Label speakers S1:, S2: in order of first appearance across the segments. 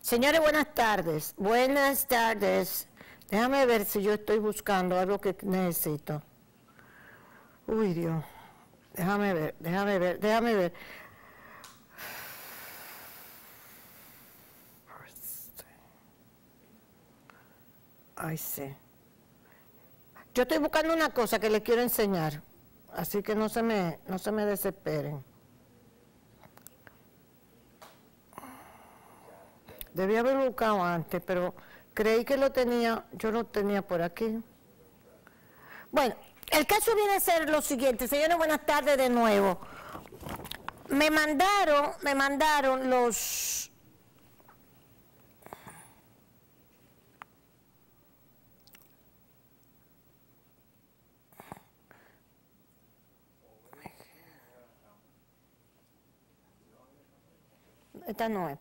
S1: Señores, buenas tardes. Buenas tardes. Déjame ver si yo estoy buscando algo que necesito. Uy, Dios. Déjame ver. Ay, sí. Yo estoy buscando una cosa que les quiero enseñar, así que no se me desesperen. Debía haber buscado antes, pero creí que yo lo tenía por aquí. Bueno, el caso viene a ser lo siguiente. Señores, buenas tardes de nuevo. Me mandaron los... Esta no es.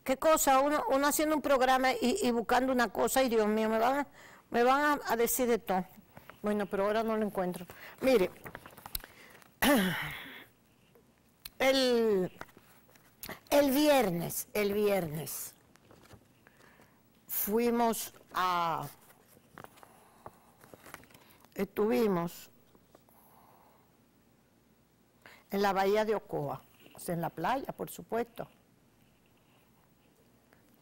S1: ¿Qué cosa? Uno haciendo un programa y buscando una cosa, y Dios mío, me van a decir de todo. Bueno, pero ahora no lo encuentro. Mire, el viernes, estuvimos en la bahía de Ocoa, o sea, en la playa, por supuesto.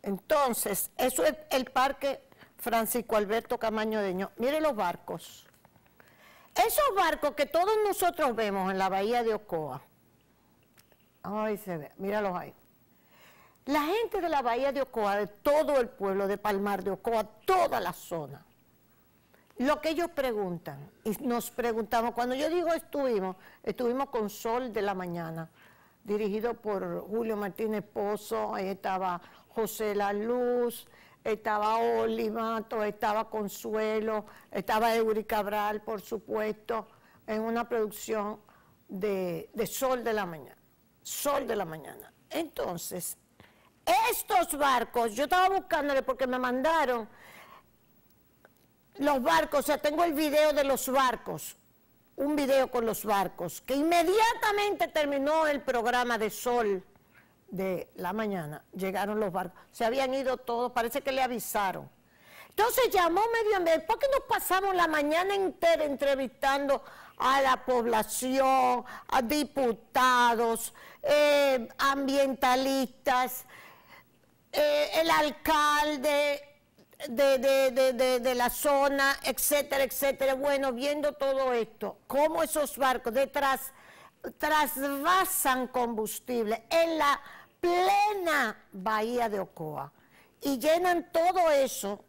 S1: Entonces, eso es el Parque Francisco Alberto Camaño Deño. Mire los barcos. Esos barcos que todos nosotros vemos en la bahía de Ocoa. Ay, se ve, míralos ahí. La gente de la bahía de Ocoa, de todo el pueblo de Palmar de Ocoa, toda la zona, lo que ellos preguntan, y nos preguntamos, cuando yo digo estuvimos con Sol de la Mañana, dirigido por Julio Martínez Pozo, ahí estaba José La Luz, estaba Oli Mato, estaba Consuelo, estaba Eury Cabral, por supuesto, en una producción de Sol de la Mañana. Sol de la Mañana. Entonces, estos barcos, yo estaba buscándole porque me mandaron los barcos, o sea, tengo el video de los barcos, un video con los barcos, que inmediatamente terminó el programa de Sol de la Mañana, llegaron los barcos, se habían ido todos, parece que le avisaron. Entonces llamó Medio Ambiente, ¿por qué nos pasamos la mañana entera entrevistando a la población, a diputados, ambientalistas, el alcalde de la zona, etcétera, etcétera? Bueno, viendo todo esto, cómo esos barcos trasvasan combustible en la plena bahía de Ocoa y llenan todo eso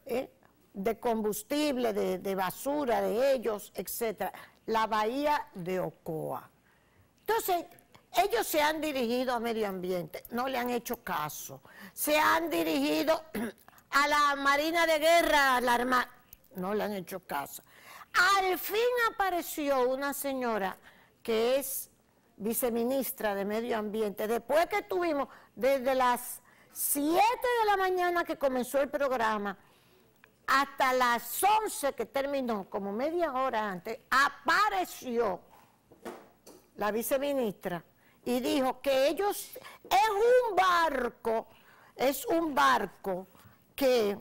S1: de combustible, de basura de ellos, etcétera, la bahía de Ocoa. Entonces, ellos se han dirigido a Medio Ambiente, no le han hecho caso, se han dirigido a la Marina de Guerra, a la Armada, no le han hecho caso. Al fin apareció una señora que es viceministra de Medio Ambiente, después que tuvimos desde las 7 de la mañana que comenzó el programa hasta las 11 que terminó, como media hora antes, apareció la viceministra y dijo que ellos, es un barco que,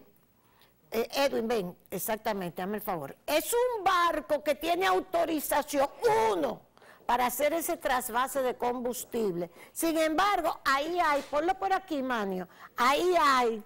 S1: Edwin, ven, exactamente, hazme el favor, es un barco que tiene autorización, para hacer ese trasvase de combustible. Sin embargo, ahí hay, ponlo por aquí, Manio, ahí hay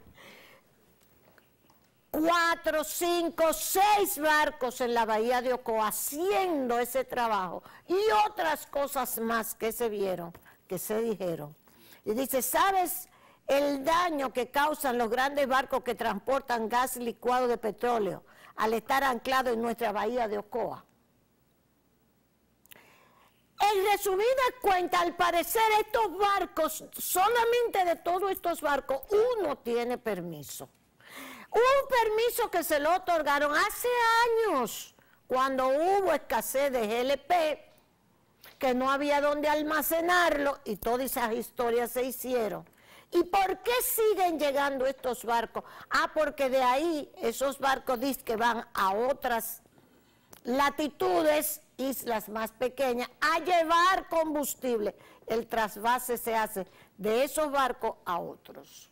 S1: 4, 5, 6 barcos en la bahía de Ocoa haciendo ese trabajo y otras cosas más que se vieron, que se dijeron. Y dice, ¿sabes el daño que causan los grandes barcos que transportan gas licuado de petróleo al estar anclados en nuestra bahía de Ocoa? En resumidas cuentas, al parecer estos barcos, solamente de todos estos barcos, uno tiene permiso. Un permiso que se lo otorgaron hace años, cuando hubo escasez de GLP, que no había dónde almacenarlo, y todas esas historias se hicieron. ¿Y por qué siguen llegando estos barcos? Porque de ahí esos barcos dicen que van a otras latitudes, islas más pequeñas, a llevar combustible. El trasvase se hace de esos barcos a otros.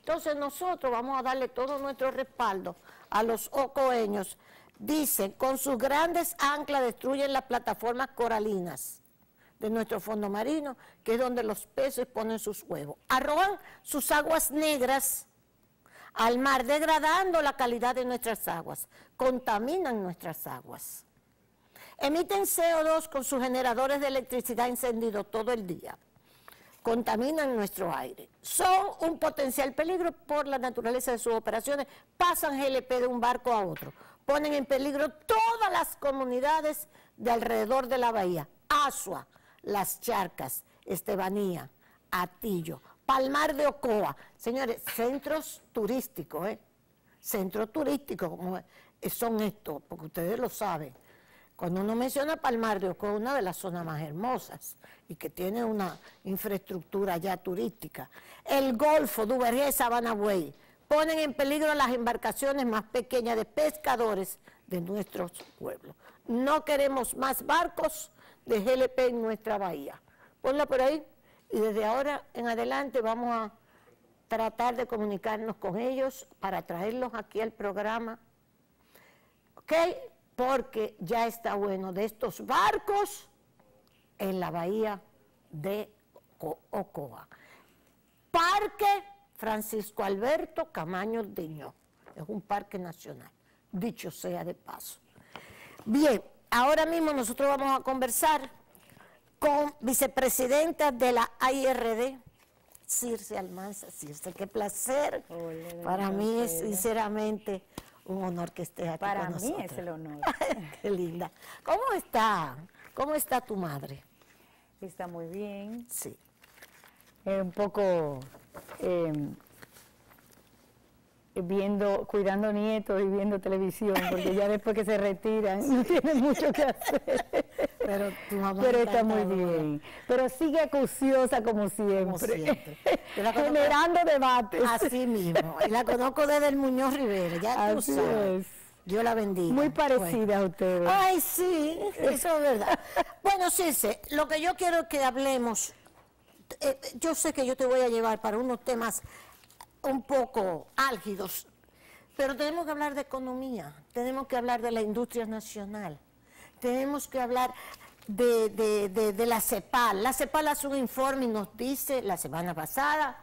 S1: Entonces nosotros vamos a darle todo nuestro respaldo a los ocoeños. Dicen, con sus grandes anclas destruyen las plataformas coralinas de nuestro fondo marino, que es donde los peces ponen sus huevos. Arrojan sus aguas negras al mar, degradando la calidad de nuestras aguas. Contaminan nuestras aguas. Emiten CO2 con sus generadores de electricidad encendidos todo el día. Contaminan nuestro aire. Son un potencial peligro por la naturaleza de sus operaciones. Pasan GLP de un barco a otro. Ponen en peligro todas las comunidades de alrededor de la bahía. Asua, Las Charcas, Estebanía, Atillo, Palmar de Ocoa. Señores, centros turísticos, centros turísticos como son estos, porque ustedes lo saben. Cuando uno menciona Palmar de Ocoa, una de las zonas más hermosas y que tiene una infraestructura ya turística. El Golfo, Duvergé, Sabana Buey, ponen en peligro las embarcaciones más pequeñas de pescadores de nuestros pueblos. No queremos más barcos de GLP en nuestra bahía. Ponla por ahí y desde ahora en adelante vamos a tratar de comunicarnos con ellos para traerlos aquí al programa. ¿Ok? Porque ya está bueno de estos barcos en la bahía de Ocoa. Parque Francisco Alberto Camaño Deñó, es un parque nacional, dicho sea de paso. Bien, ahora mismo nosotros vamos a conversar con vicepresidenta de la AIRD, Circe Almanza. Circe, qué placer.
S2: Hola,
S1: para mí es sinceramente un honor que estés aquí
S2: para
S1: con nosotros.
S2: mí es el honor.
S1: Qué linda. ¿Cómo está? ¿Cómo está tu madre?
S2: Está muy bien.
S1: Sí.
S2: Un poco cuidando nietos y viendo televisión, porque ya después que se retiran no tienen mucho que hacer.
S1: Pero tu mamá
S2: está muy bien. Pero sigue acuciosa como siempre.
S1: Como siempre.
S2: Generando debates.
S1: Así mismo. Y la conozco desde el Muñoz Rivera, ya tú
S2: Así
S1: sabes.
S2: es.
S1: Dios la bendiga.
S2: Muy parecida a ustedes.
S1: Ay, sí, eso es verdad. Bueno, Circe, lo que yo quiero es que hablemos, yo sé que yo te voy a llevar para unos temas un poco álgidos, pero tenemos que hablar de economía, tenemos que hablar de la industria nacional, tenemos que hablar de la CEPAL. La CEPAL hace un informe y nos dice la semana pasada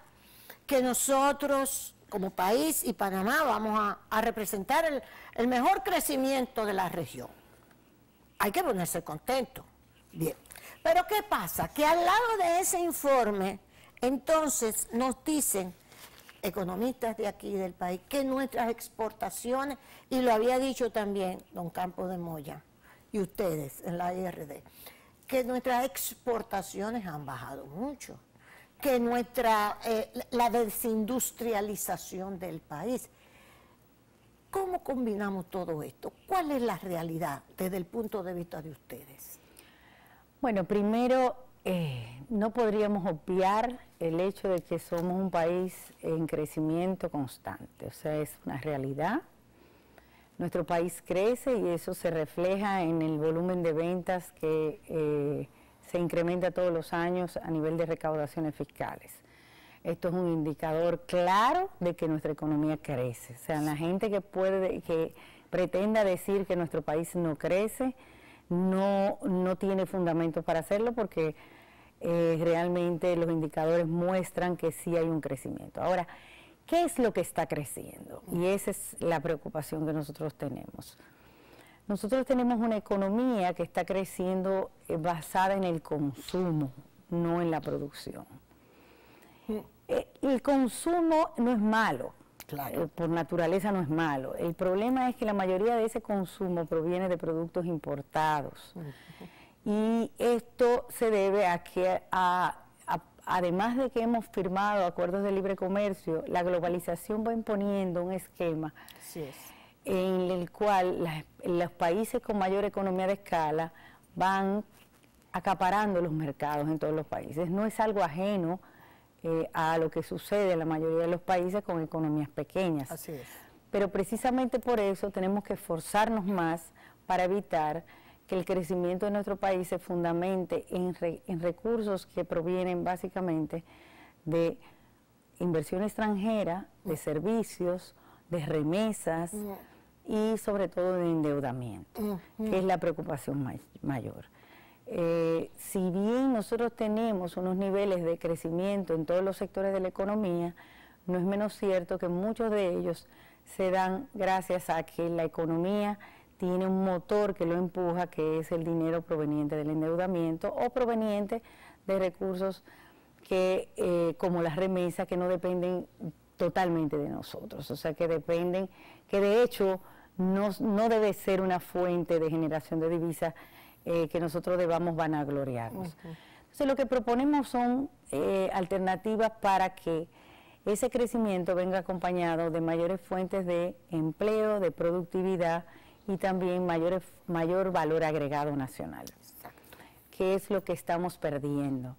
S1: que nosotros como país y Panamá vamos a representar el mejor crecimiento de la región. Hay que ponerse contento. Bien. Pero ¿qué pasa? Que al lado de ese informe, entonces nos dicen economistas de aquí del país que nuestras exportaciones, y lo había dicho también don Campos de Moya y ustedes en la IRD, que nuestras exportaciones han bajado mucho, que la desindustrialización del país. ¿Cómo combinamos todo esto? ¿Cuál es la realidad desde el punto de vista de ustedes?
S2: Bueno, primero, no podríamos obviar el hecho de que somos un país en crecimiento constante, o sea, es una realidad. Nuestro país crece y eso se refleja en el volumen de ventas que se incrementa todos los años a nivel de recaudaciones fiscales. Esto es un indicador claro de que nuestra economía crece. O sea, la gente que pretenda decir que nuestro país no crece, no tiene fundamentos para hacerlo porque realmente los indicadores muestran que sí hay un crecimiento. Ahora, ¿qué es lo que está creciendo? Y esa es la preocupación que nosotros tenemos. Nosotros tenemos una economía que está creciendo basada en el consumo, no en la producción. El consumo no es malo, claro. Por naturaleza no es malo. El problema es que la mayoría de ese consumo proviene de productos importados. Y esto se debe a que, además de que hemos firmado acuerdos de libre comercio, la globalización va imponiendo un esquema en el cual los países con mayor economía de escala van acaparando los mercados en todos los países. No es algo ajeno a lo que sucede en la mayoría de los países con economías pequeñas.
S1: Así es.
S2: Pero precisamente por eso tenemos que esforzarnos más para evitar que el crecimiento de nuestro país se fundamente en recursos que provienen básicamente de inversión extranjera, de servicios, de remesas y sobre todo de endeudamiento, que es la preocupación mayor. Si bien nosotros tenemos unos niveles de crecimiento en todos los sectores de la economía, no es menos cierto que muchos de ellos se dan gracias a que la economía tiene un motor que lo empuja, que es el dinero proveniente del endeudamiento o proveniente de recursos que, como las remesas, que no dependen totalmente de nosotros, o sea, que dependen, que de hecho no debe ser una fuente de generación de divisas que nosotros debamos vanagloriarnos. Entonces, lo que proponemos son alternativas para que ese crecimiento venga acompañado de mayores fuentes de empleo, de productividad y también mayor valor agregado nacional. Exacto. ¿Qué es lo que estamos perdiendo?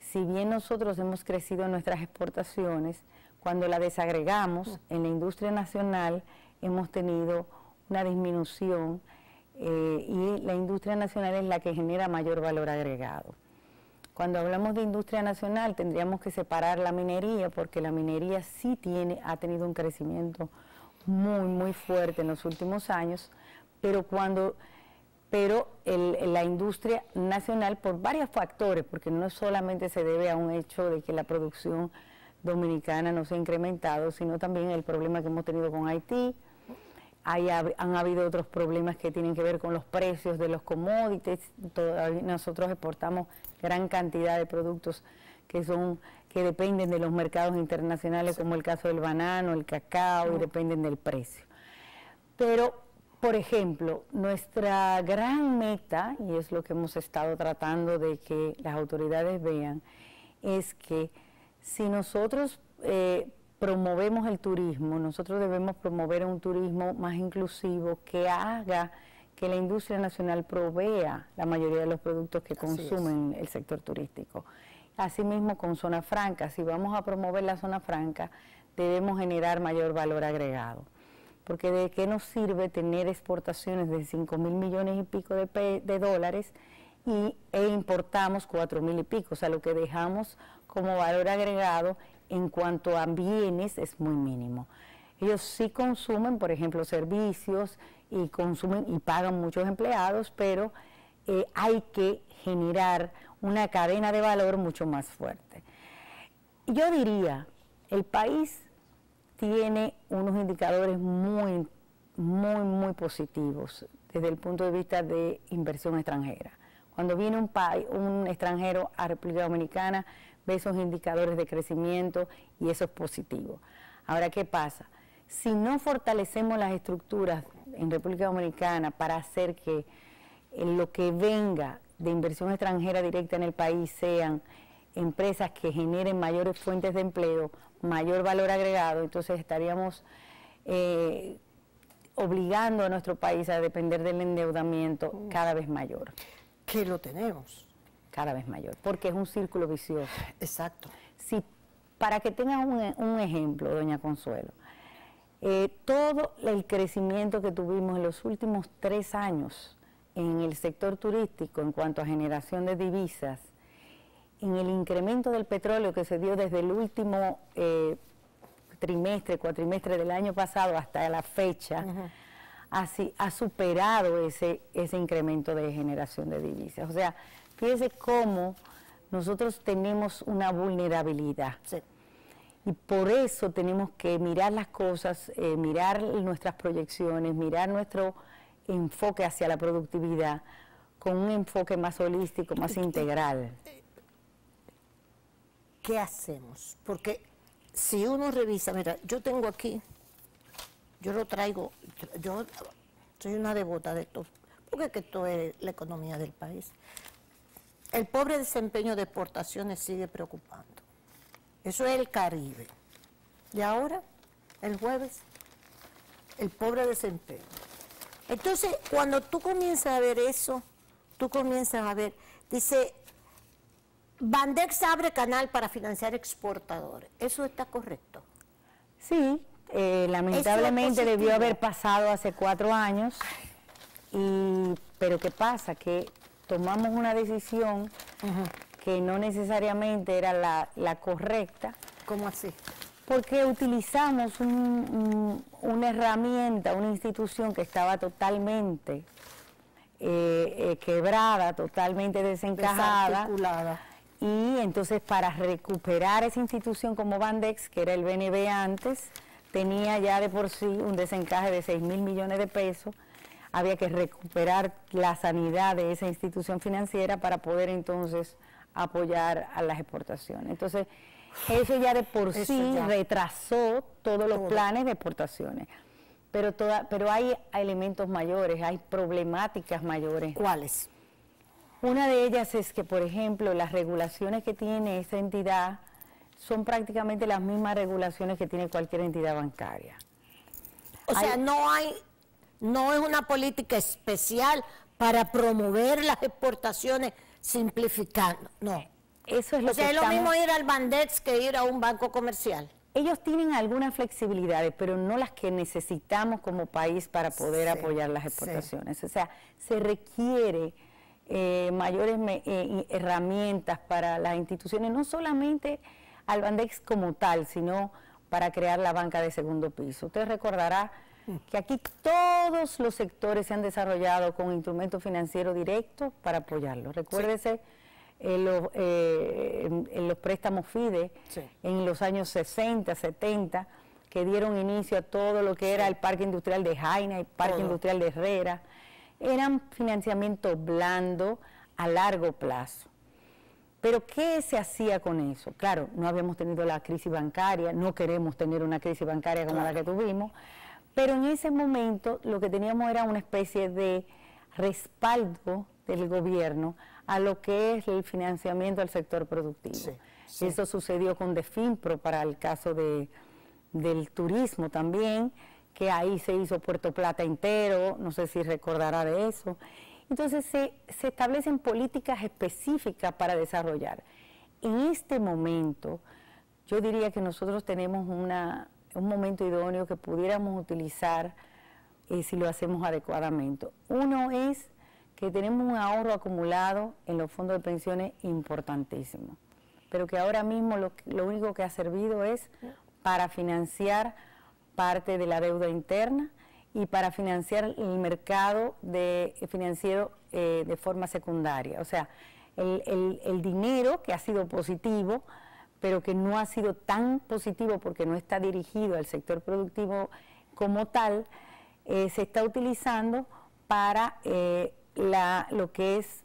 S2: Si bien nosotros hemos crecido en nuestras exportaciones, cuando la desagregamos en la industria nacional hemos tenido una disminución y la industria nacional es la que genera mayor valor agregado. Cuando hablamos de industria nacional tendríamos que separar la minería, porque la minería sí ha tenido un crecimiento muy fuerte en los últimos años, pero la industria nacional, por varios factores, porque no solamente se debe a un hecho de que la producción dominicana no se ha incrementado, sino también el problema que hemos tenido con Haití. Han habido otros problemas que tienen que ver con los precios de los commodities. Nosotros exportamos gran cantidad de productos que dependen de los mercados internacionales, como el caso del banano, el cacao, y dependen del precio. Pero, por ejemplo, nuestra gran meta, y es lo que hemos estado tratando de que las autoridades vean, es que si nosotros promovemos el turismo, nosotros debemos promover un turismo más inclusivo que haga que la industria nacional provea la mayoría de los productos que consumen el sector turístico. Asimismo, con zona franca, si vamos a promover la zona franca, debemos generar mayor valor agregado. Porque ¿de qué nos sirve tener exportaciones de 5.000 millones y pico de dólares e importamos 4.000 y pico? O sea, lo que dejamos como valor agregado en cuanto a bienes es muy mínimo. Ellos sí consumen, por ejemplo, servicios y consumen y pagan muchos empleados, pero hay que generar una cadena de valor mucho más fuerte. Yo diría, el país tiene unos indicadores muy positivos desde el punto de vista de inversión extranjera. Cuando viene un extranjero a República Dominicana, ve esos indicadores de crecimiento y eso es positivo. Ahora, ¿qué pasa? Si no fortalecemos las estructuras en República Dominicana para hacer que lo que venga de inversión extranjera directa en el país sean empresas que generen mayores fuentes de empleo, mayor valor agregado, entonces estaríamos obligando a nuestro país a depender del endeudamiento cada vez mayor.
S1: Que lo tenemos.
S2: Cada vez mayor, porque es un círculo vicioso.
S1: Exacto.
S2: Si, para que tengan un ejemplo, doña Consuelo, todo el crecimiento que tuvimos en los últimos 3 años en el sector turístico en cuanto a generación de divisas, en el incremento del petróleo que se dio desde el último cuatrimestre del año pasado hasta la fecha, ha superado ese incremento de generación de divisas. O sea, fíjese cómo nosotros tenemos una vulnerabilidad. Sí. Y por eso tenemos que mirar las cosas, mirar nuestras proyecciones, mirar nuestro enfoque hacia la productividad con un enfoque más holístico, más integral.
S1: ¿Qué hacemos? Porque si uno revisa, mira, yo tengo aquí, yo lo traigo, yo soy una devota de esto, porque es que esto es la economía del país. El pobre desempeño de exportaciones sigue preocupando. Eso es el Caribe. Y ahora, el jueves, el pobre desempeño. Entonces, cuando tú comienzas a ver eso, tú comienzas a ver, dice, Bandex abre canal para financiar exportadores. ¿Eso está correcto?
S2: Sí, lamentablemente debió haber pasado hace 4 años, pero ¿qué pasa? Que tomamos una decisión que no necesariamente era la correcta.
S1: ¿Cómo así?
S2: Porque utilizamos una herramienta, una institución que estaba totalmente quebrada, totalmente desencajada.
S1: Desarticulada.
S2: Y entonces para recuperar esa institución como Bandex, que era el BNB antes, tenía ya de por sí un desencaje de 6.000 millones de pesos. Había que recuperar la sanidad de esa institución financiera para poder entonces apoyar a las exportaciones. Entonces, eso ya de por sí retrasó todos los planes de exportaciones. Pero hay elementos mayores, hay problemáticas mayores.
S1: ¿Cuáles?
S2: Una de ellas es que, por ejemplo, las regulaciones que tiene esa entidad son prácticamente las mismas regulaciones que tiene cualquier entidad bancaria.
S1: O sea, no es una política especial para promover las exportaciones simplificando, no.
S2: Eso es lo que
S1: es lo mismo ir al Bandex que ir a un banco comercial.
S2: Ellos tienen algunas flexibilidades, pero no las que necesitamos como país para poder apoyar las exportaciones. O sea, se requiere mayores herramientas para las instituciones, no solamente al Bandex como tal, sino para crear la banca de segundo piso. Usted recordará que aquí todos los sectores se han desarrollado con instrumentos financieros directos para apoyarlos. Recuérdese en los préstamos FIDE en los años 60, 70, que dieron inicio a todo lo que era el Parque Industrial de Jaina, el Parque Industrial de Herrera. Eran financiamiento blando a largo plazo. Pero ¿qué se hacía con eso? Claro, no habíamos tenido la crisis bancaria, no queremos tener una crisis bancaria como la que tuvimos, pero en ese momento lo que teníamos era una especie de respaldo del gobierno a lo que es el financiamiento del sector productivo. Eso sucedió con Definpro para el caso del turismo también, que ahí se hizo Puerto Plata entero, no sé si recordará de eso. Entonces se establecen políticas específicas para desarrollar. En este momento, yo diría que nosotros tenemos un momento idóneo que pudiéramos utilizar si lo hacemos adecuadamente. Uno es que tenemos un ahorro acumulado en los fondos de pensiones importantísimo, pero que ahora mismo lo único que ha servido es para financiar parte de la deuda interna y para financiar el mercado financiero de forma secundaria. O sea, el dinero que ha sido positivo, pero que no ha sido tan positivo porque no está dirigido al sector productivo como tal, se está utilizando para lo que es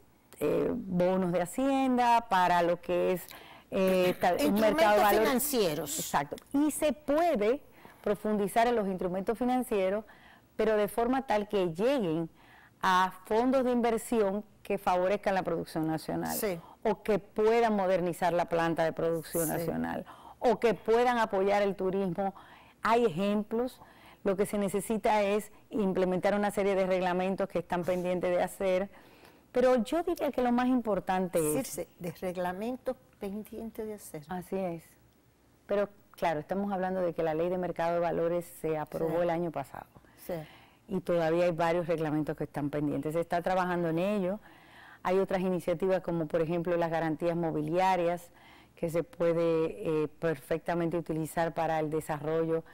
S2: bonos de Hacienda, para lo que es un mercado de valores
S1: financieros.
S2: Exacto. Y se puede profundizar en los instrumentos financieros, pero de forma tal que lleguen a fondos de inversión que favorezcan la producción nacional, o que puedan modernizar la planta de producción nacional, o que puedan apoyar el turismo. Hay ejemplos. Lo que se necesita es implementar una serie de reglamentos que están pendientes de hacer, pero yo diría que lo más importante es...
S1: de reglamentos pendientes de hacer.
S2: Así es. Pero claro, estamos hablando de que la Ley de Mercado de Valores se aprobó el año pasado. Y todavía hay varios reglamentos que están pendientes. Se está trabajando en ello. Hay otras iniciativas como por ejemplo las garantías mobiliarias que se puede perfectamente utilizar para el desarrollo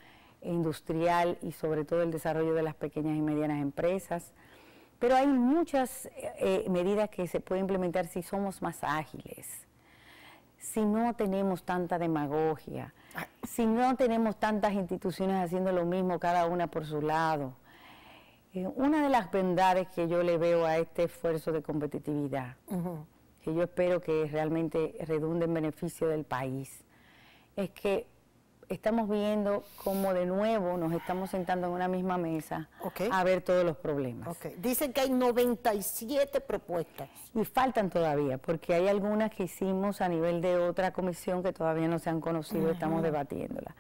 S2: industrial y sobre todo el desarrollo de las pequeñas y medianas empresas. Pero hay muchas medidas que se pueden implementar si somos más ágiles, si no tenemos tanta demagogia, si no tenemos tantas instituciones haciendo lo mismo cada una por su lado. Una de las bondades que yo le veo a este esfuerzo de competitividad, que yo espero que realmente redunde en beneficio del país, es que estamos viendo cómo de nuevo nos estamos sentando en una misma mesa a ver todos los problemas.
S1: Dicen que hay 97 propuestas.
S2: Y faltan todavía, porque hay algunas que hicimos a nivel de otra comisión que todavía no se han conocido, estamos debatiéndolas.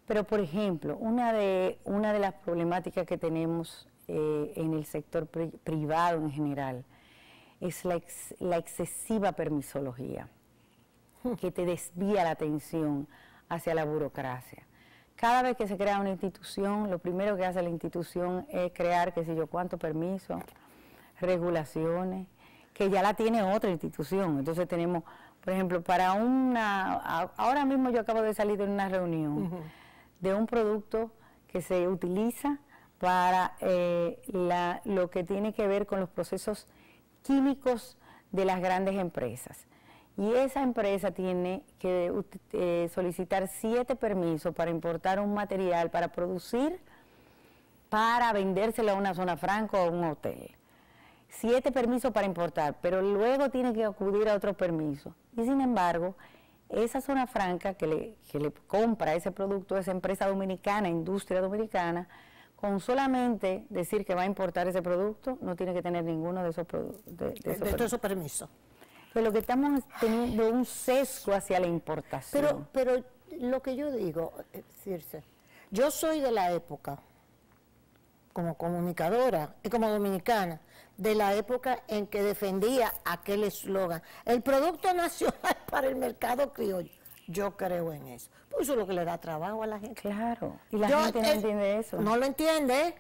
S2: Pero, por ejemplo, una de las problemáticas que tenemos en el sector privado en general es la excesiva permisología, que te desvía la atención hacia la burocracia. Cada vez que se crea una institución, lo primero que hace la institución es crear, qué sé yo, cuántos permisos, regulaciones, que ya la tiene otra institución. Entonces tenemos, Por ejemplo, ahora mismo yo acabo de salir de una reunión de un producto que se utiliza para lo que tiene que ver con los procesos químicos de las grandes empresas. Y esa empresa tiene que solicitar 7 permisos para importar un material para producir, para vendérselo a una zona franca o a un hotel. 7 permisos para importar, pero luego tiene que acudir a otros permisos. Y sin embargo, esa zona franca que le compra ese producto, esa empresa dominicana, industria dominicana, con solamente decir que va a importar ese producto, no tiene que tener ninguno de esos
S1: permisos.
S2: Pues lo que estamos teniendo es un sesgo hacia la importación.
S1: Pero lo que yo digo, Circe, yo soy de la época, como comunicadora y como dominicana, de la época en que defendía aquel eslogan, el producto nacional para el mercado criollo. Yo creo en eso. Pues eso es lo que le da trabajo a la gente.
S2: Claro, y la gente no entiende eso.
S1: No lo entiende.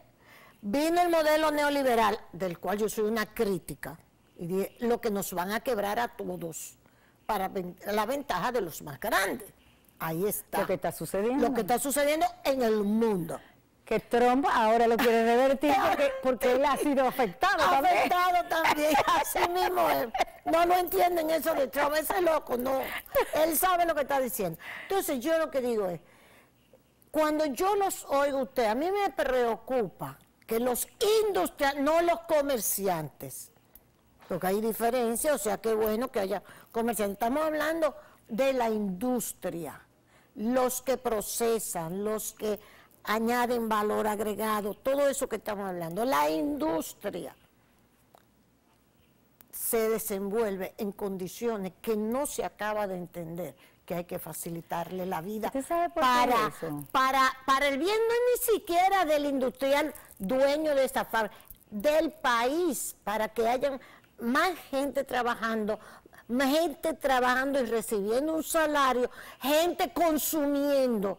S1: Vino el modelo neoliberal, del cual yo soy una crítica, y lo que nos van a quebrar a todos para la ventaja de los más grandes. Ahí está.
S2: Lo que está sucediendo.
S1: Lo que está sucediendo en el mundo.
S2: Que Trump ahora lo quiere revertir porque él ha sido afectado.
S1: Afectado también, así mismo es. No lo entienden eso de Trump, ese loco, no. Él sabe lo que está diciendo. Entonces yo lo que digo es, cuando yo los oigo a usted, a mí me preocupa que los industriales, no los comerciantes, porque hay diferencia, o sea, qué bueno que haya comerciantes. Estamos hablando de la industria, los que procesan, los que añaden valor agregado, todo eso que estamos hablando. La industria se desenvuelve en condiciones que no se acaba de entender, que hay que facilitarle la vida.
S2: ¿Usted sabe por
S1: para,
S2: qué eso?
S1: Para el bien no es ni siquiera del industrial dueño de esta fábrica, del país, para que haya más gente trabajando y recibiendo un salario, gente consumiendo,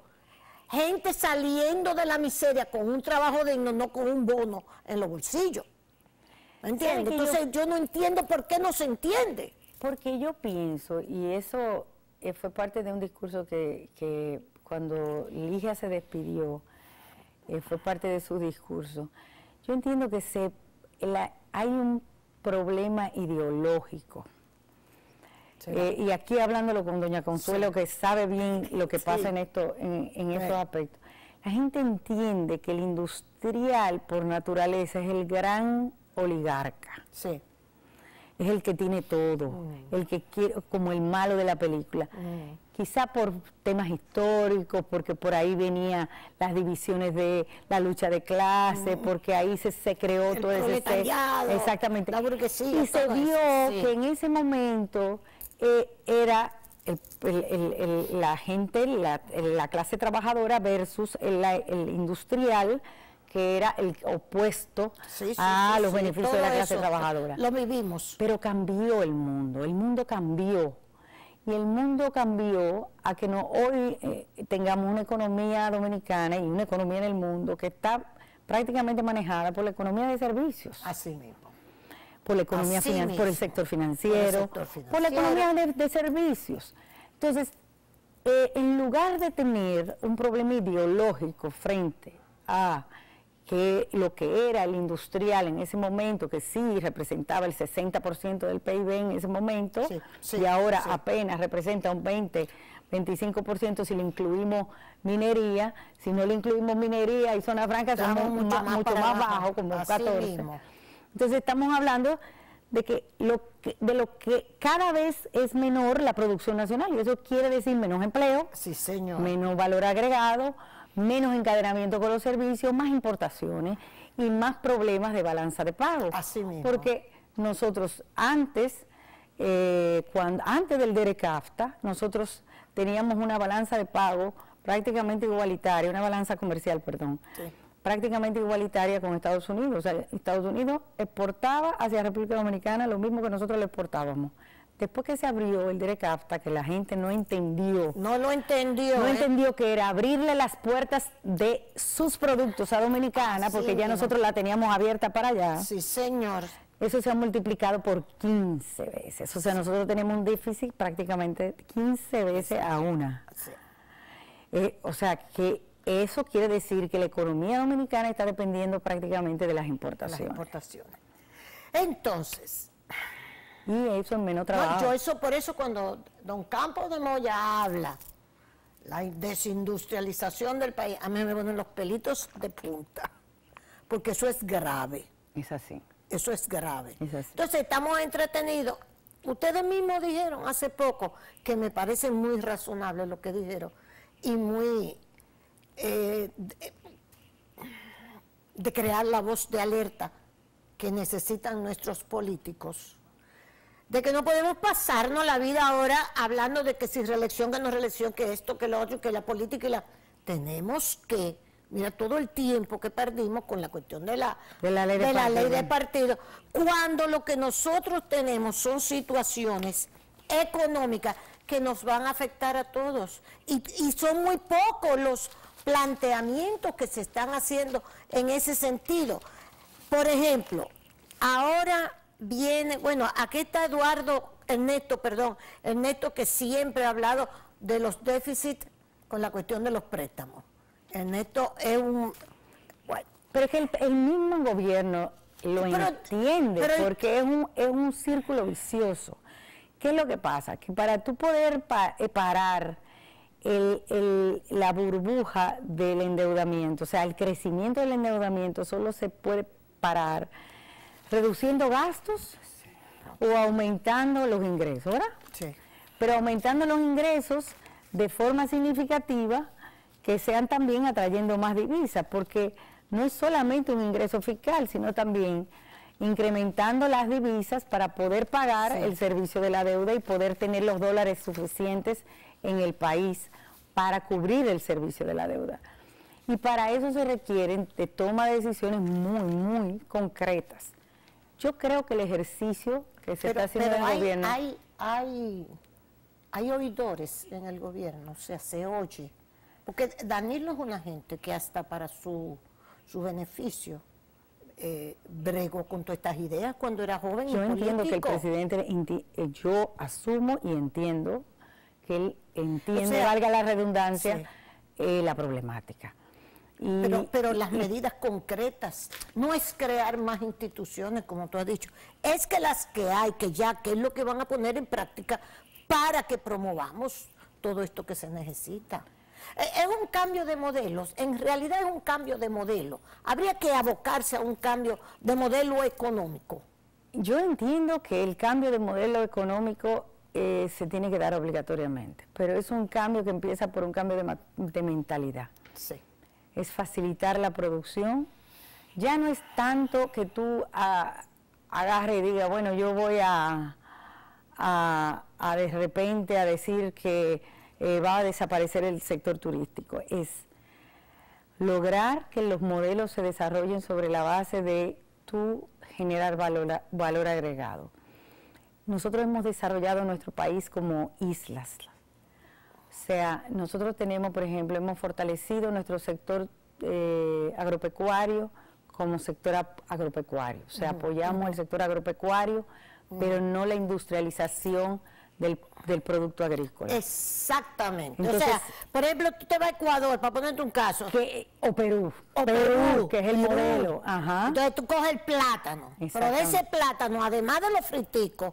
S1: gente saliendo de la miseria con un trabajo digno, no con un bono en los bolsillos. ¿Me entiendes? Entonces yo no entiendo por qué no se entiende.
S2: Porque yo pienso, y eso fue parte de un discurso que cuando Ligia se despidió, fue parte de su discurso. Yo entiendo que hay un problema ideológico. Sí. Y aquí hablándolo con doña Consuelo, sí, que sabe bien lo que pasa en esos aspectos. La gente entiende que el industrial por naturaleza es el gran oligarca.
S1: Sí.
S2: Es el que tiene todo, el que quiere, como el malo de la película. Quizá por temas históricos, porque por ahí venían las divisiones de la lucha de clase, porque ahí se creó todo ese... Exactamente.
S1: La burguesía.
S2: Y se vio que en ese momento era la gente, la clase trabajadora versus el industrial, que era el opuesto a los beneficios de la clase trabajadora.
S1: Lo vivimos.
S2: Pero cambió el mundo cambió. Y el mundo cambió a que hoy tengamos una economía dominicana y una economía en el mundo que está prácticamente manejada por la economía de servicios.
S1: Así mismo.
S2: Por la economía por el sector financiero, por la economía de servicios. Entonces, en lugar de tener un problema ideológico frente a que lo que era el industrial en ese momento, que sí representaba el 60% del PIB en ese momento, y ahora apenas representa un 25% si le incluimos minería. Si no le incluimos minería y zona franca, somos mucho más bajo, como 14%. Entonces estamos hablando de que de lo que cada vez es menor la producción nacional, y eso quiere decir menos empleo, menos valor agregado, menos encadenamiento con los servicios, más importaciones y más problemas de balanza de pago.
S1: Así mismo.
S2: Porque nosotros antes del DERECAFTA, nosotros teníamos una balanza de pago prácticamente igualitaria, una balanza comercial, perdón, prácticamente igualitaria con Estados Unidos. O sea, Estados Unidos exportaba hacia República Dominicana lo mismo que nosotros le exportábamos. Después que se abrió el DERECAFTA, que la gente no entendió.
S1: No lo entendió.
S2: No entendió que era abrirle las puertas de sus productos a Dominicana, porque ya nosotros la teníamos abierta para allá.
S1: Sí, señor.
S2: eso se ha multiplicado por 15 veces. O sea, nosotros tenemos un déficit prácticamente 15 veces a una.
S1: Sí.
S2: O sea, que eso quiere decir que la economía dominicana está dependiendo prácticamente de las importaciones.
S1: Entonces,
S2: y eso es menos trabajo.
S1: Por eso cuando don Campos de Moya habla la desindustrialización del país, a mí me ponen los pelitos de punta, porque eso es grave.
S2: Es así.
S1: Eso es grave.
S2: Es así.
S1: Entonces estamos entretenidos. Ustedes mismos dijeron hace poco, que me parece muy razonable lo que dijeron, y muy de crear la voz de alerta que necesitan nuestros políticos, de que no podemos pasarnos la vida ahora hablando de que si reelección, que no reelección, que esto, que lo otro, que la política y la... Tenemos que, mira, todo el tiempo que perdimos con la cuestión de la ley de partido, cuando lo que nosotros tenemos son situaciones económicas que nos van a afectar a todos, y son muy pocos los planteamientos que se están haciendo en ese sentido. Por ejemplo, ahora viene, bueno, aquí está Ernesto, que siempre ha hablado de los déficits con la cuestión de los préstamos. Ernesto es un... Bueno,
S2: pero es que el mismo gobierno lo entiende, porque es un círculo vicioso. ¿Qué es lo que pasa? Que para tú poder parar la burbuja del endeudamiento, o sea, el crecimiento del endeudamiento solo se puede parar reduciendo gastos o aumentando los ingresos, ¿verdad?
S1: Sí.
S2: Pero aumentando los ingresos de forma significativa, que sean también atrayendo más divisas, porque no es solamente un ingreso fiscal, sino también incrementando las divisas para poder pagar el servicio de la deuda y poder tener los dólares suficientes en el país para cubrir el servicio de la deuda. Y para eso se requieren de toma de decisiones muy, muy concretas. Yo creo que el ejercicio que se está haciendo en el gobierno...
S1: Hay oidores en el gobierno, o sea, se oye. Porque Danilo es una gente que hasta para su beneficio bregó con todas estas ideas cuando era joven y político.
S2: Yo entiendo que el presidente, yo asumo y entiendo que él entiende, o sea, valga la redundancia, sí, la problemática.
S1: Pero las medidas concretas no es crear más instituciones, como tú has dicho, es que las que hay, que es lo que van a poner en práctica para que promovamos todo esto que se necesita. Es un cambio de modelos, en realidad es un cambio de modelo. Habría que abocarse a un cambio de modelo económico.
S2: Yo entiendo que el cambio de modelo económico se tiene que dar obligatoriamente, pero es un cambio que empieza por un cambio de mentalidad.
S1: Sí.
S2: Es facilitar la producción. Ya no es tanto que tú agarre y diga, bueno, yo voy a de repente a decir que va a desaparecer el sector turístico. Es lograr que los modelos se desarrollen sobre la base de tú generar valor agregado. Nosotros hemos desarrollado nuestro país como islas. O sea, nosotros tenemos, por ejemplo, hemos fortalecido nuestro sector agropecuario como sector agropecuario. O sea, apoyamos el sector agropecuario, pero no la industrialización del producto agrícola.
S1: Exactamente.
S2: Entonces,
S1: o sea, por ejemplo, tú te vas a Ecuador, para ponerte un caso.
S2: O Perú, que es el modelo. Ajá.
S1: Entonces tú coges el plátano, pero de ese plátano, además de los friticos,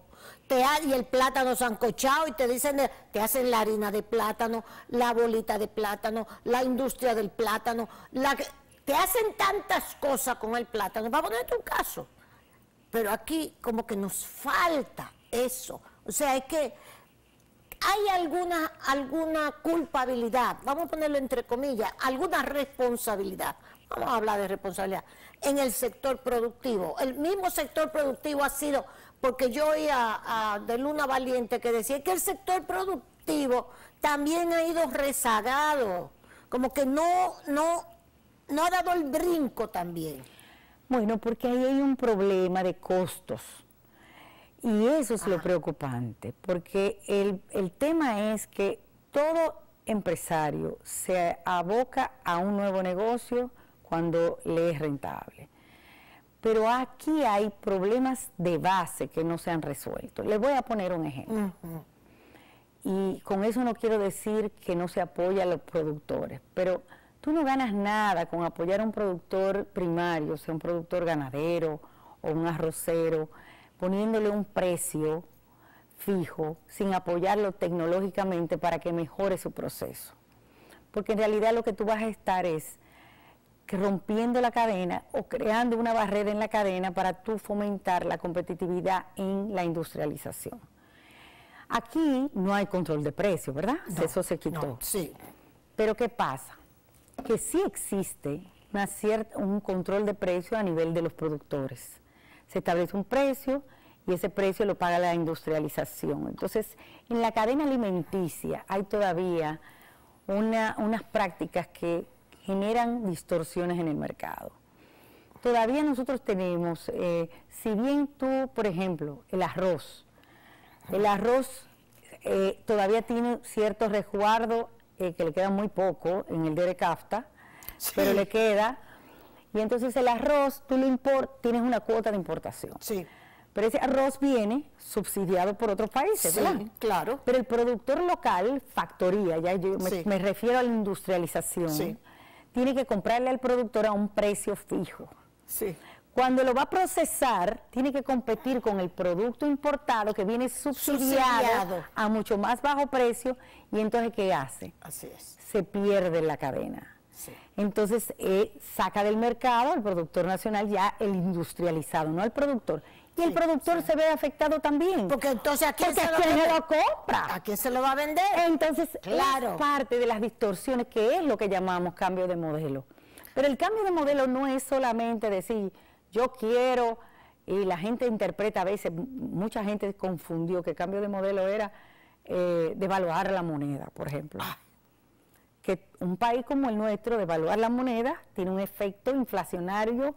S1: y el plátano sancochado, y te dicen, te hacen la harina de plátano, la bolita de plátano, la industria del plátano, te hacen tantas cosas con el plátano, para ponerte un caso. Pero aquí como que nos falta eso. O sea, es que hay alguna culpabilidad, vamos a ponerlo entre comillas, alguna responsabilidad, vamos a hablar de responsabilidad, en el sector productivo. El mismo sector productivo ha sido, porque yo oía de Luna Valiente que decía que el sector productivo también ha ido rezagado, como que no ha dado el brinco también.
S2: Bueno, porque ahí hay un problema de costos. Y eso es lo preocupante, porque el tema es que todo empresario se aboca a un nuevo negocio cuando le es rentable. Pero aquí hay problemas de base que no se han resuelto. Les voy a poner un ejemplo. Y con eso no quiero decir que no se apoya a los productores, pero tú no ganas nada con apoyar a un productor primario, o sea, un productor ganadero o un arrocero, poniéndole un precio fijo, sin apoyarlo tecnológicamente para que mejore su proceso. Porque en realidad lo que tú vas a estar es que rompiendo la cadena o creando una barrera en la cadena para tú fomentar la competitividad en la industrialización. Aquí no hay control de precios, ¿verdad? No, eso se quitó.
S1: No, sí.
S2: Pero ¿qué pasa? Que sí existe un control de precios a nivel de los productores. Se establece un precio y ese precio lo paga la industrialización. Entonces, en la cadena alimenticia hay todavía unas prácticas que generan distorsiones en el mercado. Todavía nosotros tenemos, si bien tú, por ejemplo, el arroz todavía tiene cierto resguardo que le queda muy poco en el DERECAFTA, sí, pero le queda, y entonces el arroz tú lo tienes una cuota de importación.
S1: Sí.
S2: Pero ese arroz viene subsidiado por otros países,
S1: sí,
S2: ¿verdad?
S1: Claro.
S2: Pero el productor local, factoría, ya yo
S1: sí,
S2: me refiero a la industrialización,
S1: sí,
S2: tiene que comprarle al productor a un precio fijo.
S1: Sí.
S2: Cuando lo va a procesar, tiene que competir con el producto importado que viene subsidiado a mucho más bajo precio, y entonces ¿qué hace?
S1: Así es.
S2: Se pierde la cadena.
S1: Sí.
S2: Entonces saca del mercado al productor nacional ya el industrializado, no al productor. Y el productor se ve afectado también.
S1: Porque entonces ¿a quién se
S2: lo compra?
S1: ¿A quién se lo va a vender?
S2: Entonces,
S1: claro,
S2: es parte de las distorsiones, que es lo que llamamos cambio de modelo. Pero el cambio de modelo no es solamente decir, yo quiero, y la gente interpreta a veces, mucha gente confundió que el cambio de modelo era devaluar la moneda, por ejemplo. Que un país como el nuestro, devaluar la moneda, tiene un efecto inflacionario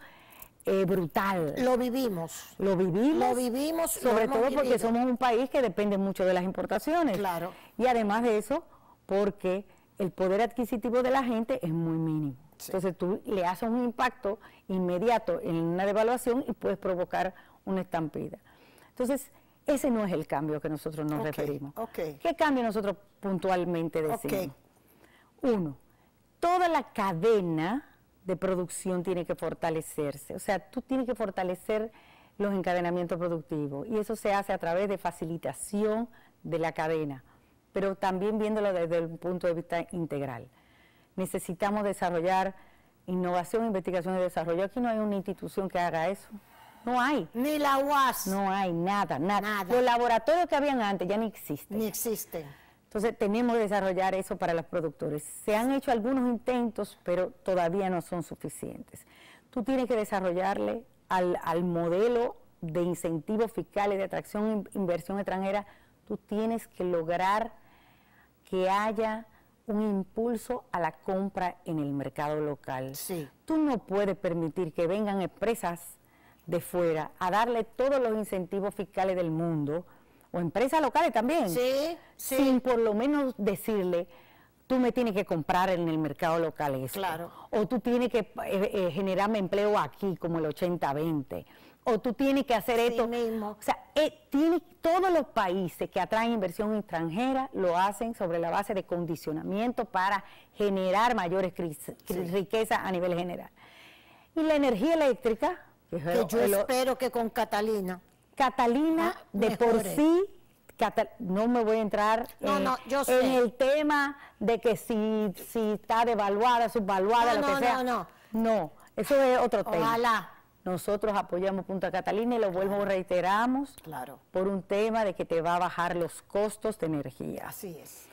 S2: brutal.
S1: Lo vivimos.
S2: Lo vivimos.
S1: Lo vivimos.
S2: Sobre todo porque somos un país que depende mucho de las importaciones.
S1: Claro.
S2: Y además de eso, porque el poder adquisitivo de la gente es muy mínimo. Sí. Entonces tú le haces un impacto inmediato en una devaluación y puedes provocar una estampida. Entonces, ese no es el cambio que nosotros nos referimos. ¿Qué cambio nosotros puntualmente decimos? Uno, toda la cadena de producción tiene que fortalecerse. O sea, tú tienes que fortalecer los encadenamientos productivos, y eso se hace a través de facilitación de la cadena, pero también viéndolo desde un punto de vista integral. Necesitamos desarrollar innovación, investigación y desarrollo. Aquí no hay una institución que haga eso. No hay.
S1: Ni la UAS.
S2: No hay nada. Los laboratorios que habían antes ya ni existen.
S1: Ni existen.
S2: Entonces tenemos que desarrollar eso para los productores. Se han hecho algunos intentos, pero todavía no son suficientes. Tú tienes que desarrollarle al modelo de incentivos fiscales de atracción e inversión extranjera, tú tienes que lograr que haya un impulso a la compra en el mercado local.
S1: Sí.
S2: Tú no puedes permitir que vengan empresas de fuera a darle todos los incentivos fiscales del mundo, o empresas locales también,
S1: sí,
S2: sin por lo menos decirle, tú me tienes que comprar en el mercado local esto,
S1: claro,
S2: o tú tienes que generarme empleo aquí como el 80-20, o tú tienes que hacer esto
S1: mismo.
S2: O sea, todos los países que atraen inversión extranjera lo hacen sobre la base de condicionamiento para generar mayores riquezas a nivel general. Y la energía eléctrica,
S1: que yo espero que con Catalina
S2: de por sí, no me voy a entrar en el tema de que si está devaluada, subvaluada, lo que sea. No, eso es otro tema.
S1: Ojalá.
S2: Nosotros apoyamos Punta Catalina y lo reiteramos, por un tema de que te va a bajar los costos de energía.
S1: Así es.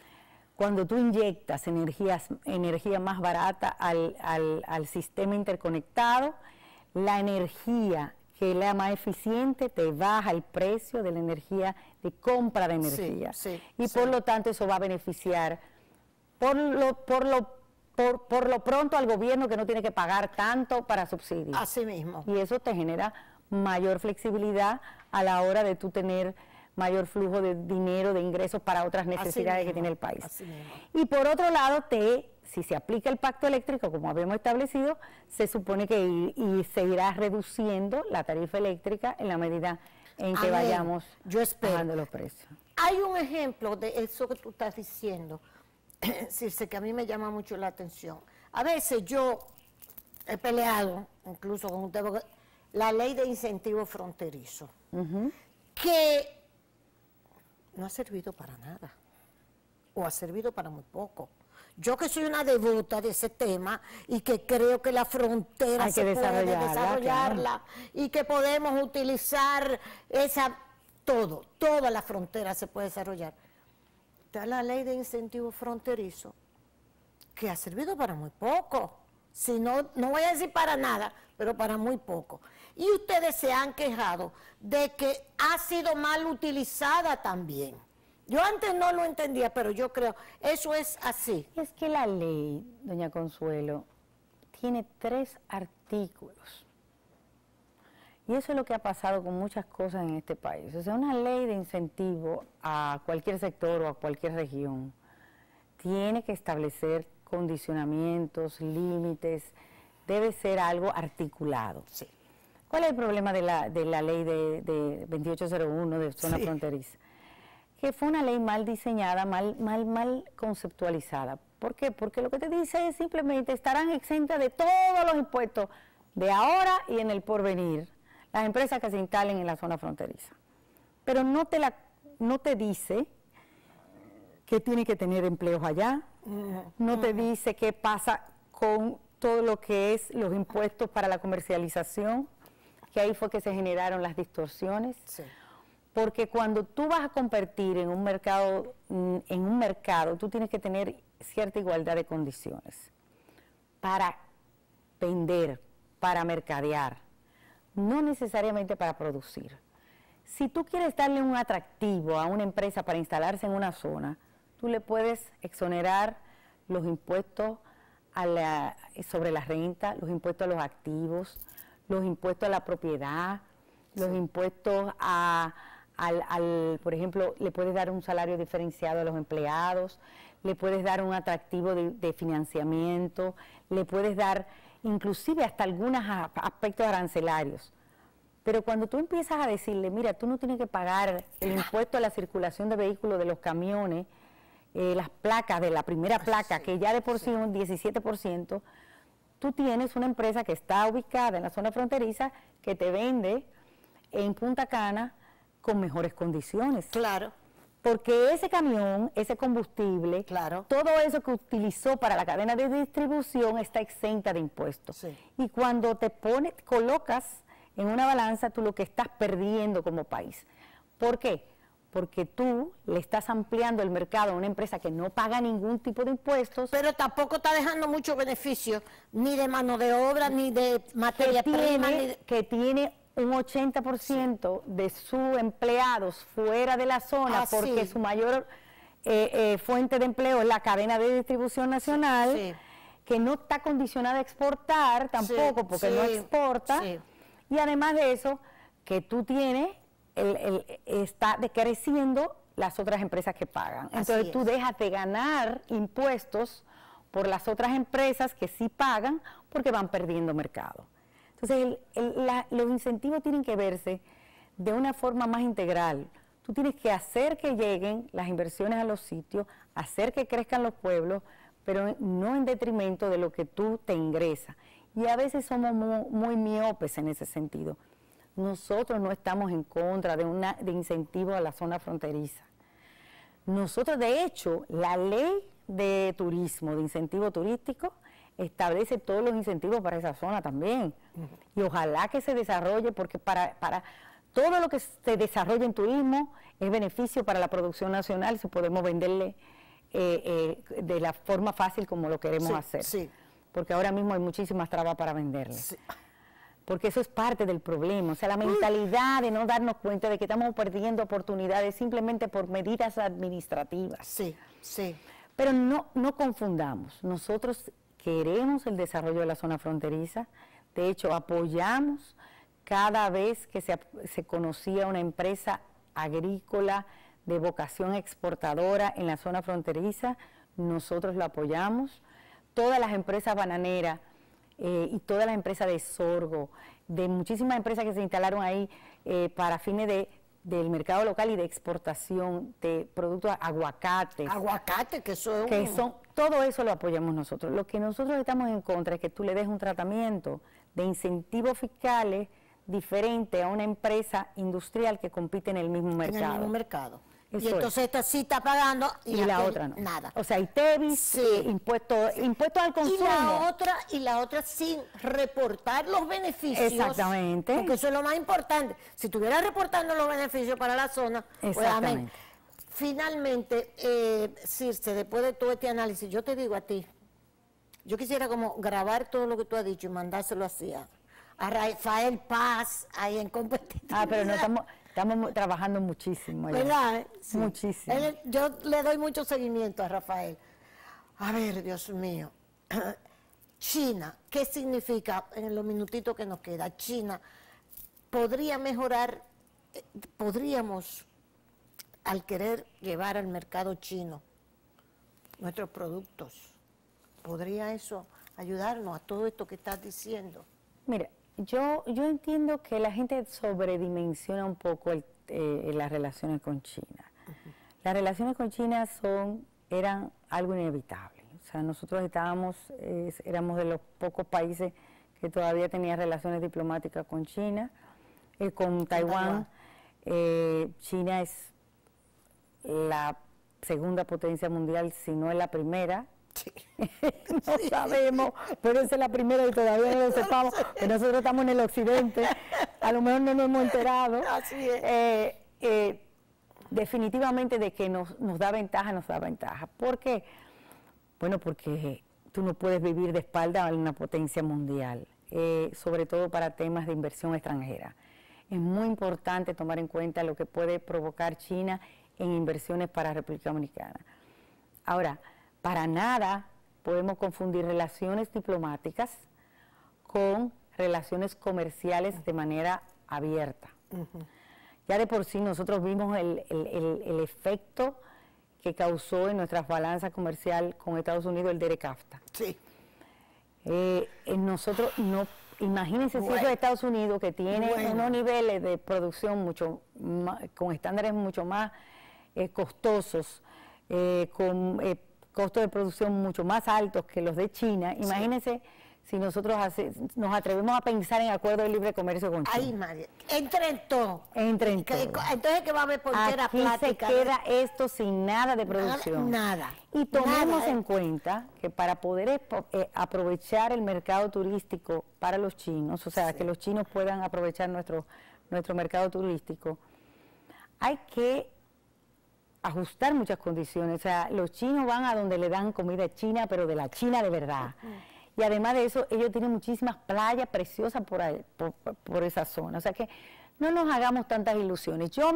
S2: Cuando tú inyectas energía más barata al sistema interconectado, la energía que es la más eficiente te baja el precio de la energía, de compra de energía. Por lo tanto eso va a beneficiar por lo pronto al gobierno, que no tiene que pagar tanto para subsidios.
S1: Así mismo.
S2: Y eso te genera mayor flexibilidad a la hora de tú tener mayor flujo de dinero, de ingresos para otras necesidades que tiene el país. Y por otro lado, te si se aplica el pacto eléctrico como habíamos establecido, se supone que se irá reduciendo la tarifa eléctrica en la medida en que vayamos bajando los precios.
S1: Hay un ejemplo de eso que tú estás diciendo, Circe, que a mí me llama mucho la atención. A veces yo he peleado, incluso con usted, la ley de incentivo fronterizo, que no ha servido para nada, o ha servido para muy poco. Yo que soy una devota de ese tema y que creo que la frontera se puede desarrollarla, y que podemos utilizar toda la frontera se puede desarrollar. Está la ley de incentivo fronterizo, que ha servido para muy poco. Si no, no voy a decir para nada, pero para muy poco. Y ustedes se han quejado de que ha sido mal utilizada también. Yo antes no lo entendía, pero yo creo, eso es así.
S2: Es que la ley, doña Consuelo, tiene 3 artículos. Y eso es lo que ha pasado con muchas cosas en este país. O sea, una ley de incentivo a cualquier sector o a cualquier región tiene que establecer condicionamientos, límites, debe ser algo articulado. Sí. ¿Cuál es el problema de la ley de 2801 de zona fronteriza? Que fue una ley mal diseñada, mal conceptualizada. ¿Por qué? Porque lo que te dice es simplemente estarán exentas de todos los impuestos de ahora y en el porvenir las empresas que se instalen en la zona fronteriza. Pero no te dice que tiene que tener empleos allá, no te dice qué pasa con todo lo que es los impuestos para la comercialización, que ahí fue que se generaron las distorsiones. Sí. Porque cuando tú vas a competir en un mercado, tú tienes que tener cierta igualdad de condiciones para vender, para mercadear, no necesariamente para producir. Si tú quieres darle un atractivo a una empresa para instalarse en una zona, tú le puedes exonerar los impuestos sobre la renta, los impuestos a los activos, los impuestos a la propiedad, los impuestos por ejemplo, le puedes dar un salario diferenciado a los empleados, le puedes dar un atractivo de financiamiento, le puedes dar inclusive hasta algunos aspectos arancelarios. Pero cuando tú empiezas a decirle, mira, tú no tienes que pagar el impuesto a la circulación de vehículos de los camiones, las placas de la primera placa, que ya de por sí un 17%, tú tienes una empresa que está ubicada en la zona fronteriza que te vende en Punta Cana con mejores condiciones. Claro. Porque ese camión, ese combustible, todo eso que utilizó para la cadena de distribución está exenta de impuestos. Sí. Y cuando te colocas en una balanza, tú lo que estás perdiendo como país. ¿Por qué? Porque tú le estás ampliando el mercado a una empresa que no paga ningún tipo de impuestos. Pero tampoco está dejando mucho beneficio, ni de mano de obra, ni de materia prima. Que tiene un 80% de sus empleados fuera de la zona, porque su mayor fuente de empleo es la cadena de distribución nacional, que no está condicionada a exportar tampoco, porque no exporta. Y además de eso, que tú tienes, está decreciendo las otras empresas que pagan. Entonces tú dejas de ganar impuestos por las otras empresas que sí pagan, porque van perdiendo mercado. Entonces, los incentivos tienen que verse de una forma más integral. Tú tienes que hacer que lleguen las inversiones a los sitios, hacer que crezcan los pueblos, pero no en detrimento de lo que tú te ingresas. Y a veces somos muy miopes en ese sentido. Nosotros no estamos en contra de incentivos a la zona fronteriza. Nosotros, de hecho, la ley de turismo, de incentivo turístico, establece todos los incentivos para esa zona también. Y ojalá que se desarrolle, porque para todo lo que se desarrolla en turismo es beneficio para la producción nacional si podemos venderle de la forma fácil como lo queremos hacer. Sí. Porque ahora mismo hay muchísimas trabas para venderle. Sí. Porque eso es parte del problema. O sea, la mentalidad de no darnos cuenta de que estamos perdiendo oportunidades simplemente por medidas administrativas. Sí, sí. Pero no confundamos. Nosotros queremos el desarrollo de la zona fronteriza. De hecho, apoyamos cada vez que se conocía una empresa agrícola de vocación exportadora en la zona fronteriza. Nosotros lo apoyamos todas las empresas bananeras y todas las empresas de sorgo, de muchísimas empresas que se instalaron ahí para fines del mercado local y de exportación de productos, aguacates.
S1: Aguacate, que son...
S2: Todo eso lo apoyamos nosotros. Lo que nosotros estamos en contra es que tú le des un tratamiento de incentivos fiscales diferente a una empresa industrial que compite en el mismo mercado.
S1: En el mismo mercado.
S2: Eso
S1: y entonces esta sí está pagando
S2: y la otra no.
S1: Nada.
S2: O sea, ITEVIS,
S1: sí.
S2: impuestos al consumo.
S1: Y la otra sin reportar los beneficios.
S2: Exactamente.
S1: Porque eso es lo más importante. Si estuviera reportando los beneficios para la zona, pues amén. Finalmente, Circe, después de todo este análisis, yo te digo a ti, yo quisiera como grabar todo lo que tú has dicho y mandárselo así a Rafael Paz, ahí en Competitividad.
S2: Pero no estamos trabajando muchísimo.
S1: ¿Verdad?
S2: Sí. Muchísimo.
S1: Yo le doy mucho seguimiento a Rafael. A ver, Dios mío. China, ¿qué significa en los minutitos que nos queda? China, ¿podría mejorar, podríamos, al querer llevar al mercado chino nuestros productos, podría eso ayudarnos a todo esto que estás diciendo?
S2: Mira, yo entiendo que la gente sobredimensiona un poco las relaciones con China. Las relaciones con China eran algo inevitable. O sea, nosotros éramos de los pocos países que todavía tenían relaciones diplomáticas con China, con Taiwán. China es la segunda potencia mundial, si no es la primera. Sí. No sabemos, pero esa es la primera y todavía no lo sepamos, que nosotros estamos en el occidente, a lo mejor no nos hemos enterado.
S1: Así es.
S2: Definitivamente de que nos da ventaja. ¿Por qué? Bueno, porque tú no puedes vivir de espalda a una potencia mundial, sobre todo para temas de inversión extranjera. Es muy importante tomar en cuenta lo que puede provocar China en inversiones para República Dominicana. Ahora, para nada podemos confundir relaciones diplomáticas con relaciones comerciales de manera abierta. Ya de por sí nosotros vimos el efecto que causó en nuestras balanzas comercial con Estados Unidos el DERECAFTA.
S1: Sí.
S2: Nosotros no, imagínense si eso es Estados Unidos, que tiene unos niveles de producción mucho más, con estándares mucho más costosos, con costos de producción mucho más altos que los de China. Imagínense si nosotros nos atrevemos a pensar en acuerdo de libre comercio con China.
S1: Ay, María, entre en todo.
S2: Entonces,
S1: ¿qué va a haber ponchera plática?
S2: Aquí se queda esto sin nada de producción.
S1: Nada.
S2: Y tomemos en cuenta que para poder aprovechar el mercado turístico para los chinos, o sea, que los chinos puedan aprovechar nuestro mercado turístico, hay que ajustar muchas condiciones. O sea, los chinos van a donde le dan comida china, pero de la China de verdad. Y además de eso, ellos tienen muchísimas playas preciosas por esa zona. O sea que no nos hagamos tantas ilusiones. O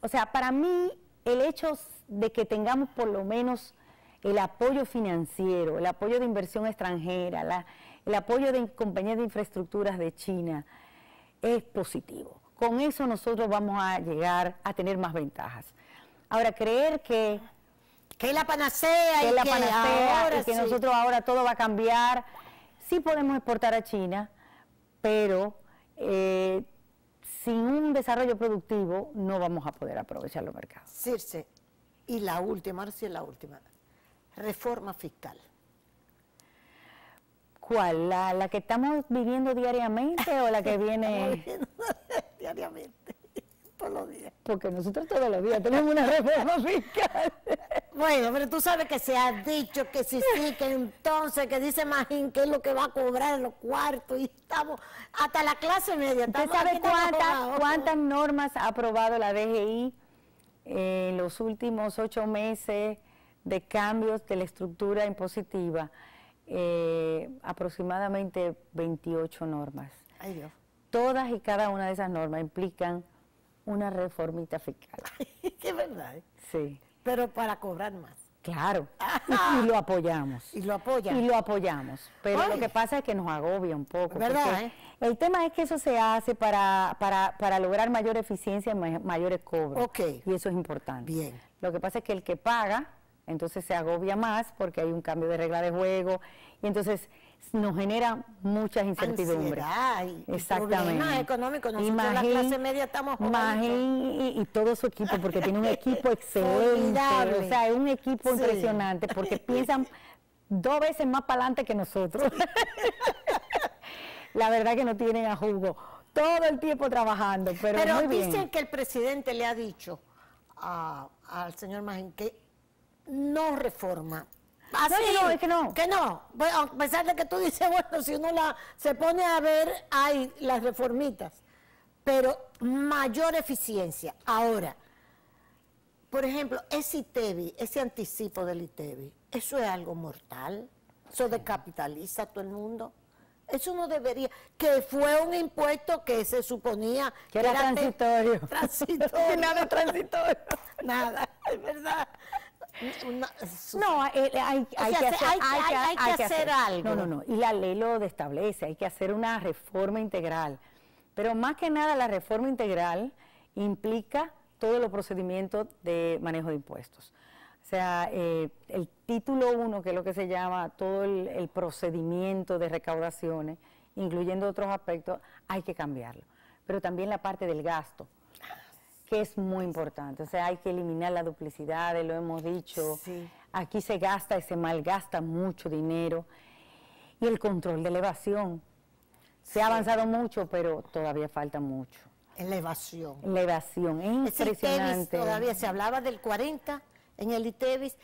S2: sea, para mí, el hecho de que tengamos por lo menos el apoyo financiero, el apoyo de inversión extranjera, el apoyo de compañías de infraestructuras de China, es positivo. Con eso nosotros vamos a llegar a tener más ventajas. Ahora, creer que
S1: es la panacea y que
S2: nosotros ahora todo va a cambiar. Sí podemos exportar a China, pero sin un desarrollo productivo no vamos a poder aprovechar los mercados.
S1: Circe, y la última, ahora sí es la última, reforma fiscal.
S2: ¿Cuál? ¿La que estamos viviendo diariamente o la que viene?
S1: Diariamente, todos los días.
S2: Porque nosotros todos los días tenemos una reforma fiscal.
S1: Bueno, pero tú sabes que se ha dicho que sí, que entonces, que dice Magín que es lo que va a cobrar en los cuartos y estamos, hasta la clase media.
S2: ¿Usted sabe cuántas normas ha aprobado la DGI en los últimos 8 meses de cambios de la estructura impositiva? Aproximadamente 28 normas.
S1: Ay, Dios.
S2: Todas y cada una de esas normas implican una reformita fiscal.
S1: Es verdad.
S2: Sí.
S1: Pero para cobrar más.
S2: Claro. Y lo apoyamos.
S1: Y lo apoyan.
S2: Y lo apoyamos. Pero lo que pasa es que nos agobia un poco.
S1: ¿Verdad?
S2: El tema es que eso se hace para lograr mayor eficiencia y mayores cobros.
S1: Okay.
S2: Y eso es importante.
S1: Bien.
S2: Lo que pasa es que el que paga, entonces se agobia más porque hay un cambio de regla de juego y entonces nos genera muchas incertidumbres.
S1: Exactamente. Problemas económicos. Nosotros la clase media estamos
S2: Magín y todo su equipo, porque tiene un equipo excelente, o sea, es un equipo impresionante, porque piensan 2 veces más para adelante que nosotros. La verdad que no tienen a jugo. Todo el tiempo trabajando, pero muy bien.
S1: Dicen que el presidente le ha dicho al señor Magín que no reforma.
S2: Así, no, es que no.
S1: Que no. Bueno, a pesar de que tú dices, bueno, si uno se pone a ver, hay las reformitas, pero mayor eficiencia. Ahora, por ejemplo, ese ITEVI, ese anticipo del ITEVI, ¿eso es algo mortal? ¿Eso descapitaliza a todo el mundo? Eso no debería, que fue un impuesto que se suponía
S2: que era transitorio.
S1: Transitorio.
S2: Nada transitorio.
S1: Nada, es verdad.
S2: No, hay que hacer algo. No. Y la ley lo establece, hay que hacer una reforma integral. Pero más que nada la reforma integral implica todos los procedimientos de manejo de impuestos. O sea, el título 1, que es lo que se llama todo el procedimiento de recaudaciones, incluyendo otros aspectos, hay que cambiarlo. Pero también la parte del gasto, que es muy importante. O sea, hay que eliminar las duplicidades, lo hemos dicho.
S1: Sí.
S2: Aquí se gasta y se malgasta mucho dinero. Y el control de la evasión. Se ha avanzado mucho, pero todavía falta mucho.
S1: En la evasión.
S2: La evasión, es impresionante.
S1: Todavía se hablaba del 40 en el ITEVIS.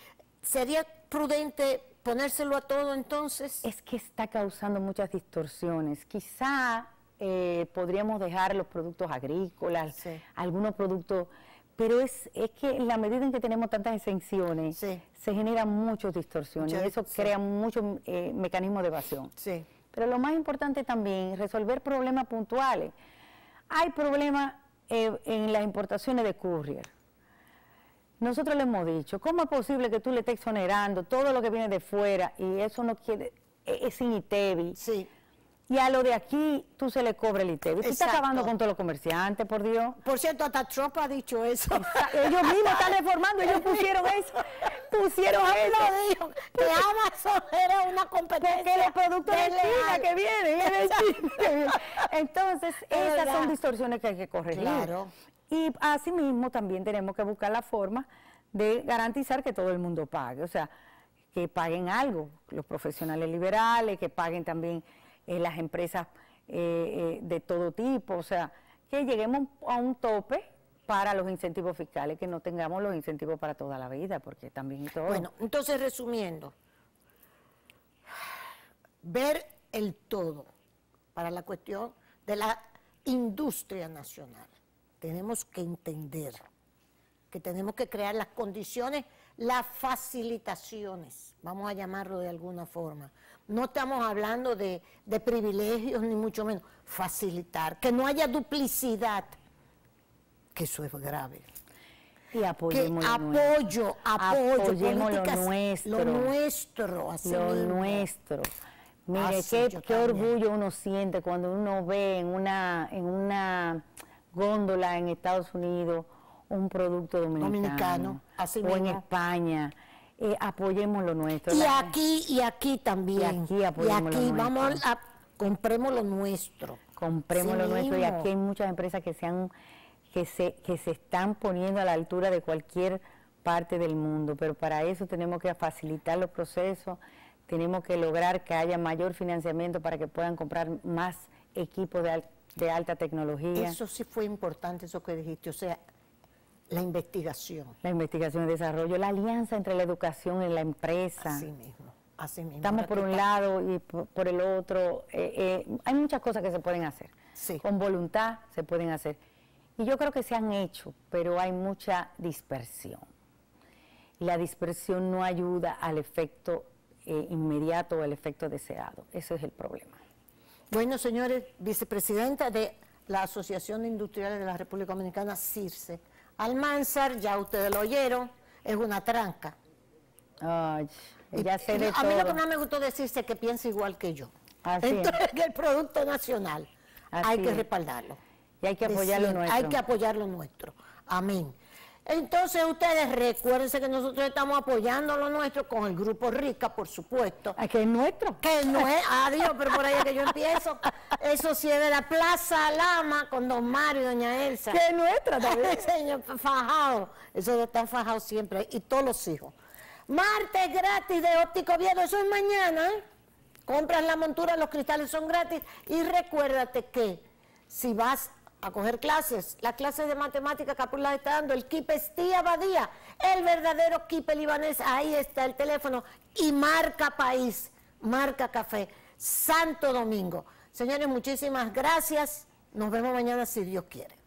S1: ¿Sería prudente ponérselo a todo entonces?
S2: Es que está causando muchas distorsiones. Quizá podríamos dejar los productos agrícolas, algunos productos, pero es que en la medida en que tenemos tantas exenciones, se generan muchas distorsiones y eso crea muchos mecanismos de evasión. Pero lo más importante también es resolver problemas puntuales. Hay problemas en las importaciones de courier. Nosotros le hemos dicho, ¿cómo es posible que tú le estés exonerando todo lo que viene de fuera y eso no quiere, es sin ITEVI? Y a lo de aquí tú se le cobra el ITEVI. Tú estás acabando con todos los comerciantes, por Dios.
S1: Por cierto, hasta Trump ha dicho eso.
S2: Ellos mismos están reformando, ellos pusieron eso. Pusieron eso.
S1: Dijo que Amazon era una competencia.
S2: Que los productos de China que vienen, Entonces, esas son distorsiones que hay que corregir.
S1: Claro.
S2: Y asimismo también tenemos que buscar la forma de garantizar que todo el mundo pague. O sea, que paguen algo, los profesionales liberales, que paguen también las empresas de todo tipo, o sea, que lleguemos a un tope para los incentivos fiscales, que no tengamos los incentivos para toda la vida, porque también todo.
S1: Bueno, entonces resumiendo, ver el todo para la cuestión de la industria nacional. Tenemos que entender que tenemos que crear las condiciones, las facilitaciones, vamos a llamarlo de alguna forma. No estamos hablando de privilegios, ni mucho menos. Facilitar, que no haya duplicidad, que eso es grave.
S2: Y apoyemos
S1: apoyemos
S2: lo nuestro.
S1: Lo nuestro.
S2: Mire, qué orgullo uno siente cuando uno ve en una góndola en Estados Unidos un producto dominicano
S1: así
S2: o
S1: mismo.
S2: En España. Apoyemos lo nuestro.
S1: Y aquí también.
S2: Y aquí
S1: vamos compremos lo nuestro.
S2: Compremos lo nuestro. Y aquí hay muchas empresas que se están poniendo a la altura de cualquier parte del mundo. Pero para eso tenemos que facilitar los procesos, tenemos que lograr que haya mayor financiamiento para que puedan comprar más equipos de alta tecnología.
S1: Eso sí fue importante, eso que dijiste, o sea, la investigación.
S2: La investigación y desarrollo, la alianza entre la educación y la empresa.
S1: Así mismo.
S2: Estamos por un lado y por el otro. Hay muchas cosas que se pueden hacer. Con voluntad se pueden hacer. Y yo creo que se han hecho, pero hay mucha dispersión. Y la dispersión no ayuda al efecto inmediato o al efecto deseado. Ese es el problema.
S1: Bueno, señores, vicepresidenta de la Asociación de Industriales de la República Dominicana, CIRSE, Almanzar, ya ustedes lo oyeron, es una tranca.
S2: Ay, ya sé de todo.
S1: A mí lo que más me gustó decirse que piensa igual que yo. Entonces, que el producto nacional hay que respaldarlo.
S2: Y hay que apoyar lo nuestro.
S1: Hay que apoyar lo nuestro. Amén. Entonces ustedes recuérdense que nosotros estamos apoyando lo nuestro con el Grupo Rica, por supuesto.
S2: ¿A que es nuestro?
S1: Que no es, adiós, pero por ahí es que yo empiezo. Eso sí es de la Plaza Lama con don Mario y doña Elsa.
S2: Que es nuestra también.
S1: Señor, fajado. Eso está fajado siempre. Y todos los hijos. Martes gratis de Óptico Oviedo, eso es mañana. Compras la montura, los cristales son gratis. Y recuérdate que si vas a coger clases, las clases de matemática que Apple las está dando, el KIPE Estía Badía, el verdadero KIPE libanés, ahí está el teléfono, y marca país, marca café, Santo Domingo. Señores, muchísimas gracias, nos vemos mañana si Dios quiere.